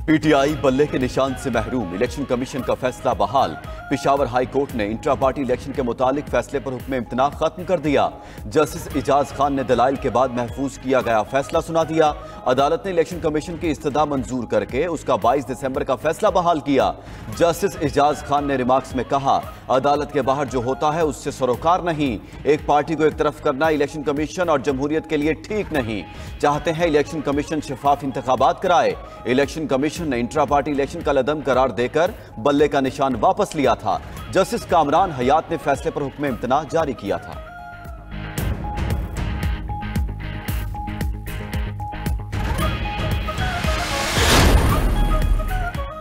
PTI बल्ले के निशान से महरूम, इलेक्शन कमीशन का फैसला बहाल। पेशावर हाई कोर्ट ने इंट्रा पार्टी इलेक्शन के मुतालिक फैसले पर हुक्म इम्तना खत्म कर दिया। जस्टिस इजाज खान ने दलाइल के बाद महफूज किया गया फैसला सुना दिया। अदालत ने इलेक्शन कमीशन की इस्तदा मंजूर करके उसका 22 दिसंबर का फैसला बहाल किया। जस्टिस इजाज खान ने रिमार्क्स में कहा, अदालत के बाहर जो होता है उससे सरोकार नहीं। एक पार्टी को एक तरफ करना इलेक्शन कमीशन और जमहूरियत के लिए ठीक नहीं। चाहते हैं इलेक्शन कमीशन शफाफ इंतखाबात कराए। इलेक्शन कमीशन ने इंट्रा पार्टी इलेक्शन का लदम करार देकर बल्ले का निशान वापस लिया था। जस्टिस कामरान हयात ने फैसले पर हुक्म इम्तना जारी किया था।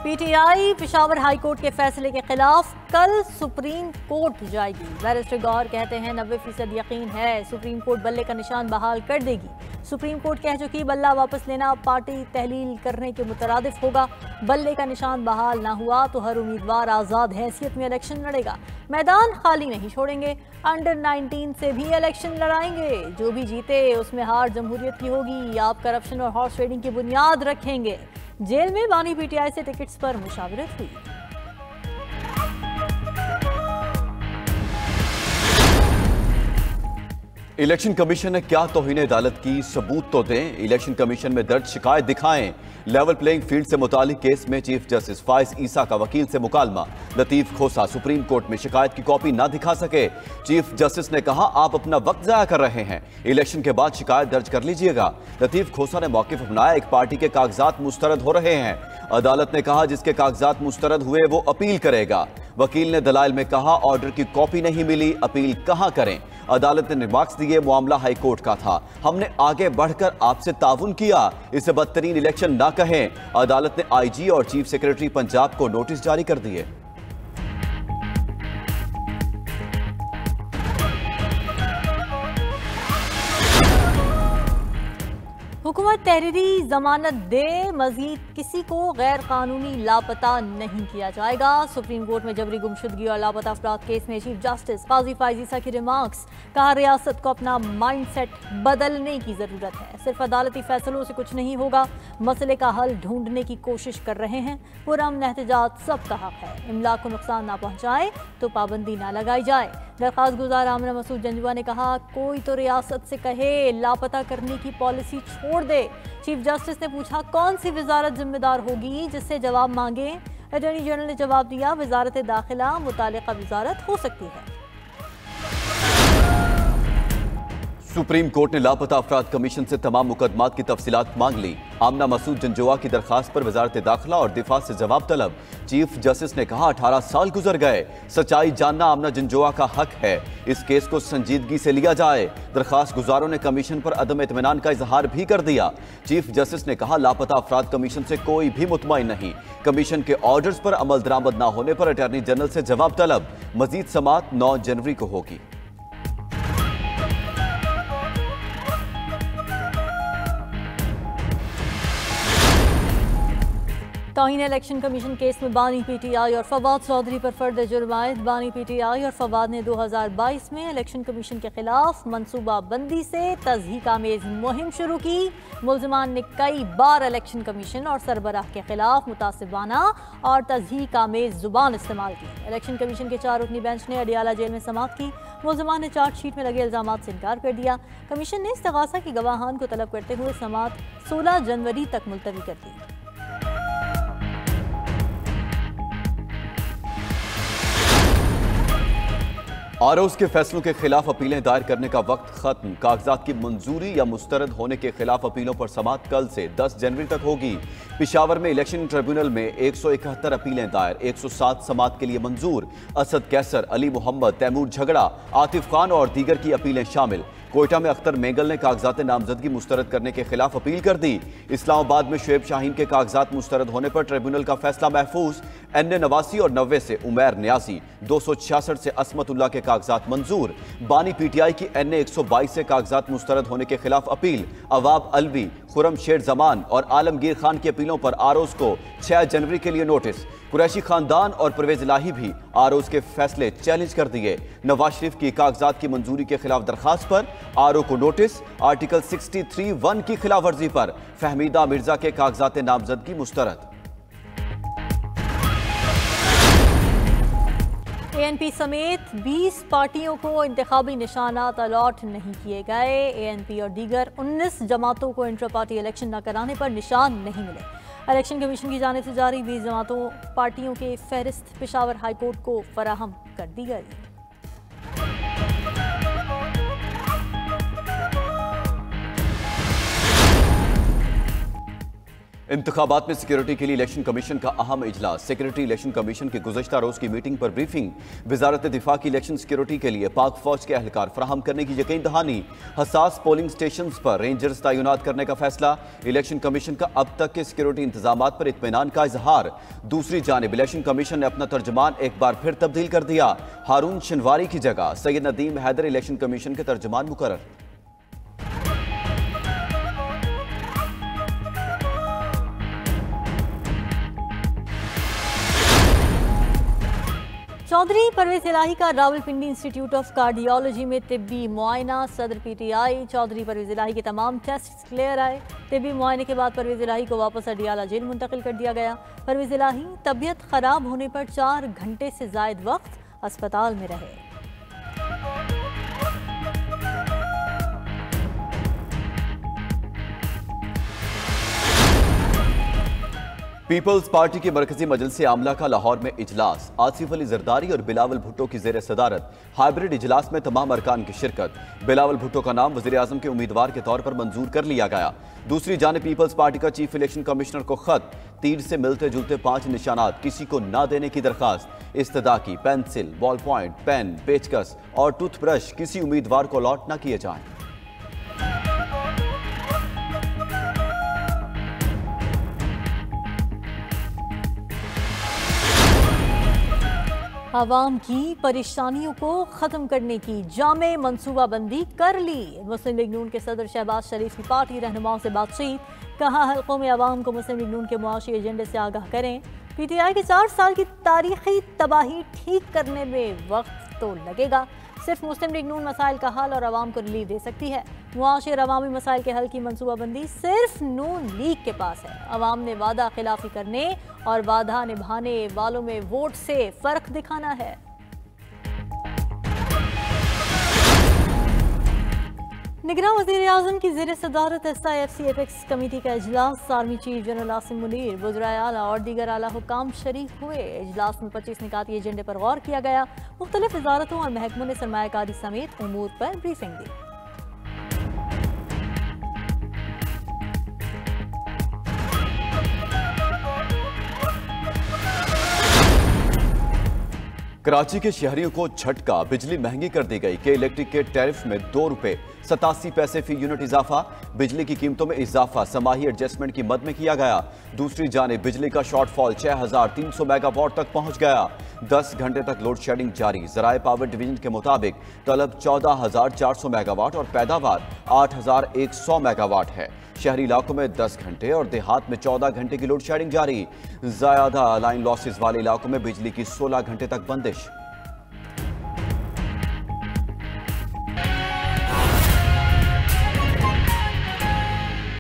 पीटीआई पेशावर हाई कोर्ट के फैसले के खिलाफ कल सुप्रीम कोर्ट जाएगी। बैरिस्टर गौहर कहते हैं 90% यकीन है सुप्रीम कोर्ट बल्ले का निशान बहाल कर देगी। सुप्रीम कोर्ट कह चुकी बल्ला वापस लेना पार्टी तहलील करने के मुतरादिफ होगा। बल्ले का निशान बहाल ना हुआ तो हर उम्मीदवार आज़ाद हैसियत में इलेक्शन लड़ेगा। मैदान खाली नहीं छोड़ेंगे। अंडर 19 से भी इलेक्शन लड़ाएंगे। जो भी जीते उसमें हार जमहूरियत की होगी। आप करप्शन और हॉर्स ट्रेडिंग की बुनियाद रखेंगे। जेल में बानी पीटीआई से टिकट्स पर मुशावरत हुई। इलेक्शन कमीशन ने क्या तौहीन अदालत की, सबूत तो दें। इलेक्शन कमीशन में दर्ज शिकायत दिखाएं। लेवल प्लेइंग फील्ड से मुतालिक केस में चीफ जस्टिस फाइज ईसा का वकील से मुकालमा। लतीफ खोसा सुप्रीम कोर्ट में शिकायत की कॉपी ना दिखा सके। चीफ जस्टिस ने कहा, आप अपना वक्त जाया कर रहे हैं, इलेक्शन के बाद शिकायत दर्ज कर लीजिएगा। लतीफ खोसा ने मौकिफ अपनाया, एक पार्टी के कागजात मुस्तरद हो रहे हैं। अदालत ने कहा, जिसके कागजात मुस्तरद हुए वो अपील करेगा। वकील ने दलाइल में कहा, ऑर्डर की कॉपी नहीं मिली, अपील कहां करें। अदालत ने रिमार्क्स दिए, मामला हाई कोर्ट का था, हमने आगे बढ़कर आपसे ताउन किया, इसे बदतरीन इलेक्शन ना कहें। अदालत ने आईजी और चीफ सेक्रेटरी पंजाब को नोटिस जारी कर दिए। हुकूमत तहरीरी जमानत दे, मजीद किसी को गैर कानूनी लापता नहीं किया जाएगा। सुप्रीम कोर्ट में जबरी गुमशुदगी और लापता अफराद केस में चीफ जस्टिस काजी फाइज ईसा की रिमार्क्स। कहा, रियासत को अपना माइंडसेट बदलने की जरूरत है। सिर्फ अदालती फैसलों से कुछ नहीं होगा। मसले का हल ढूंढने की कोशिश कर रहे हैं। पुरअमन एहतजाज सबका हक है। इमला को नुकसान ना पहुंचाए तो पाबंदी ना लगाई जाए। दरखास्त गुजार आमना मसूद जंजुआ ने कहा, कोई तो रियासत से कहे लापता करने की पॉलिसी छोड़ दे। चीफ जस्टिस ने पूछा, कौन सी वजारत जिम्मेदार होगी, जिससे जवाब मांगे। अटॉर्नी जनरल ने जवाब दिया, वजारत दाखिला मुतालिका वजारत हो सकती है। सुप्रीम कोर्ट ने लापता अफराद कमीशन से तमाम मुकदमात की तफसीलात मांग ली। आमना मसूद जंजुआ की दरखास्त पर वजारत दाखिला और दिफा से जवाब तलब। चीफ जस्टिस ने कहा, 18 साल गुजर गए, सच्चाई जानना आमना जंजुआ का हक है। इस केस को संजीदगी से लिया जाए। दरखास्त गुजारों ने कमीशन पर अदम इत्मीनान का इजहार भी कर दिया। चीफ जस्टिस ने कहा, लापता अफराद कमीशन से कोई भी मुतमईन नहीं। कमीशन के ऑर्डर्स पर अमल दरामद न होने पर अटॉर्नी जनरल से जवाब तलब। मजीद समाअत 9 जनवरी को होगी। तौहीन इलेक्शन कमीशन केस में बानी पीटीआई और फवाद चौधरी पर फर्द जुर्मायत। बानी पीटीआई और फवाद ने 2022 में इलेक्शन कमीशन के खिलाफ मनसूबा बंदी से तज़हीक आमेज मुहिम शुरू की। मुल्ज़िमान ने कई बार इलेक्शन कमीशन और सरबराह के खिलाफ मुतासिबाना और तज़हीक आमेज जुबान इस्तेमाल की। इलेक्शन कमीशन के 4 रुकनी बेंच ने अडियाला जेल में समाअत की। मुल्ज़िमान ने चार्जशीट में लगे इल्ज़ामात से इनकार कर दिया। कमीशन ने इस्तग़ासा की गवाहान को तलब करते हुए समाअत 16 जनवरी तक मुलतवी कर दी। आरओज़ के फैसलों के खिलाफ अपीलें दायर करने का वक्त खत्म। कागजात की मंजूरी या मुस्तरद होने के खिलाफ अपीलों पर समाअत कल से 10 जनवरी तक होगी। पेशावर में इलेक्शन ट्रिब्यूनल में 171 अपीलें दायर, 107 समाअत के लिए मंजूर। असद कैसर, अली मोहम्मद, तैमूर झगड़ा, आतिफ खान और दीगर की अपीलें शामिल। कोयटा में अख्तर मेंगल ने कागजात नामजदगी मुस्तरद करने के खिलाफ अपील कर दी। इस्लामाबाद में शुएब शाहीन के कागजात मुस्तरद होने पर ट्रिब्यूनल का फैसला महफूज। NA 89 और 90 से उमैर न्यासी, 266 से असमतुल्लाह के कागजात मंजूर। बानी पीटीआई की NA 122 से कागजात मुस्तरद होने के खिलाफ अपील। अवाब अलवी, खुरम शेर जमान और आलमगीर खान की अपीलों पर आरओज़ को 6 जनवरी के लिए नोटिस। कुरैशी खानदान और परवेज इलाही भी आरओज़ के फैसले चैलेंज कर दिए। नवाज शरीफ की कागजात की मंजूरी के खिलाफ दरखास्त पर आरओ को नोटिस। आर्टिकल 63(1) की खिलाफ वर्जी पर फहमीदा मिर्जा के कागजात नामजदगी मुस्तरद। एएनपी समेत 20 पार्टियों को इंतखाबी निशानात अलॉट नहीं किए गए। एएनपी और दीगर 19 जमातों को इंटर पार्टी इलेक्शन न कराने पर निशान नहीं मिले। इलेक्शन कमीशन की जानिब से जारी 20 जमातों पार्टियों के फहरिस्त पेशावर हाईकोर्ट को फराहम कर दी गई। इंतखाबात में सिक्योरिटी के लिए इलेक्शन कमीशन का अहम इजलास। सेक्रेटरी इलेक्शन कमीशन की गुज़श्ता रोज की मीटिंग पर ब्रीफिंग। वजारत दिफा की इलेक्शन सिक्योरिटी के लिए पाक फौज के अहलकार फराहम करने की यकीन दहानी। हसास पोलिंग स्टेशन पर रेंजर्स तैनात करने का फैसला। इलेक्शन कमीशन का अब तक के सिक्योरिटी इंतजाम पर इत्मीनान का इजहार। दूसरी जानिब इलेक्शन कमीशन ने अपना तर्जमान एक बार फिर तब्दील कर दिया। हारून शिनवारी की जगह सैयद नदीम हैदर इलेक्शन कमीशन के तर्जमान मुकर्रर। चौधरी परवेज इलाही का रावलपिंडी इंस्टीट्यूट ऑफ कार्डियोलॉजी में तिब्बी मुआयना। सदर पीटीआई चौधरी परवेज इलाही के तमाम टेस्ट क्लियर आए। तिब्बी मुआयने के बाद परवेज इलाही को वापस अडियाला जेल मुंतकिल कर दिया गया। परवेज इलाही तबीयत खराब होने पर 4 घंटे से जायद वक्त अस्पताल में रहे। पीपल्स पार्टी के मरकजी मजलिस आमला का लाहौर में इजलास। आसिफ अली जरदारी और बिलावल भुट्टो की जेर सदारत हाइब्रिड इजलास में तमाम अरकान की शिरकत। बिलावल भुट्टो का नाम वज़ीर आज़म के उम्मीदवार के तौर पर मंजूर कर लिया गया। दूसरी जानिब पीपल्स पार्टी का चीफ इलेक्शन कमिश्नर को खत। तीर से मिलते जुलते 5 निशानात किसी को ना देने की दरखास्त। इस्तदा की पेंसिल, बॉल पॉइंट, पेन, पेचकस और टूथब्रश किसी उम्मीदवार को अलॉट न किए जाएं। आवाम की परेशानियों को ख़त्म करने की जामे मनसूबाबंदी कर ली। मुस्लिम लीग नून के सदर शहबाज शरीफ की पार्टी रहनुमाओं से बातचीत। कहा हल्कों में आवाम को मुस्लिम लीग नून के मुआशी एजेंडे से आगाह करें। पीटीआई की 4 साल की तारीखी तबाही ठीक करने में वक्त तो लगेगा। सिर्फ मुस्लिम लीग नून मसाइल का हल और आवाम को रिलीफ दे सकती है। मुआशी और अवामी मसाइल के हल की मनसूबाबंदी सिर्फ नून लीग के पास है। अवाम ने वादा खिलाफी करने और वादा निभाने वालों में वोट से फर्क दिखाना है। निगरान वज़ीर आज़म की ज़ेर सदारत SIFC एपेक्स कमेटी का इजलास। Army chief general Asim Munir, वज़राए आला और दीगर आला हुकाम शरीक हुए। इजलास में 25 निकाती एजेंडे पर गौर किया गया। मुख्तलिफ वजारतों और महकमों ने सरमायाकारी समेत उमूर पर ब्रीफिंग दी। कराची के शहरियों को झटका। बिजली महंगी कर दी गई। के इलेक्ट्रिक के टैरिफ में 2 रुपए 87 पैसे फी यूनिट इजाफा। बिजली की कीमतों में इजाफा समाही एडजस्टमेंट की मद में किया गया। दूसरी जानिब बिजली का शॉर्टफॉल 6300 मेगावाट तक पहुंच गया। 10 घंटे तक लोड शेडिंग जारी। ज़राए पावर डिवीजन के मुताबिक तलब 14,400 मेगावाट और पैदावार 8,100 मेगावाट है। शहरी इलाकों में 10 घंटे और देहात में 14 घंटे की लोड शेडिंग जारी। ज्यादा लाइन लॉसेस वाले इलाकों में बिजली की 16 घंटे तक बंदिश।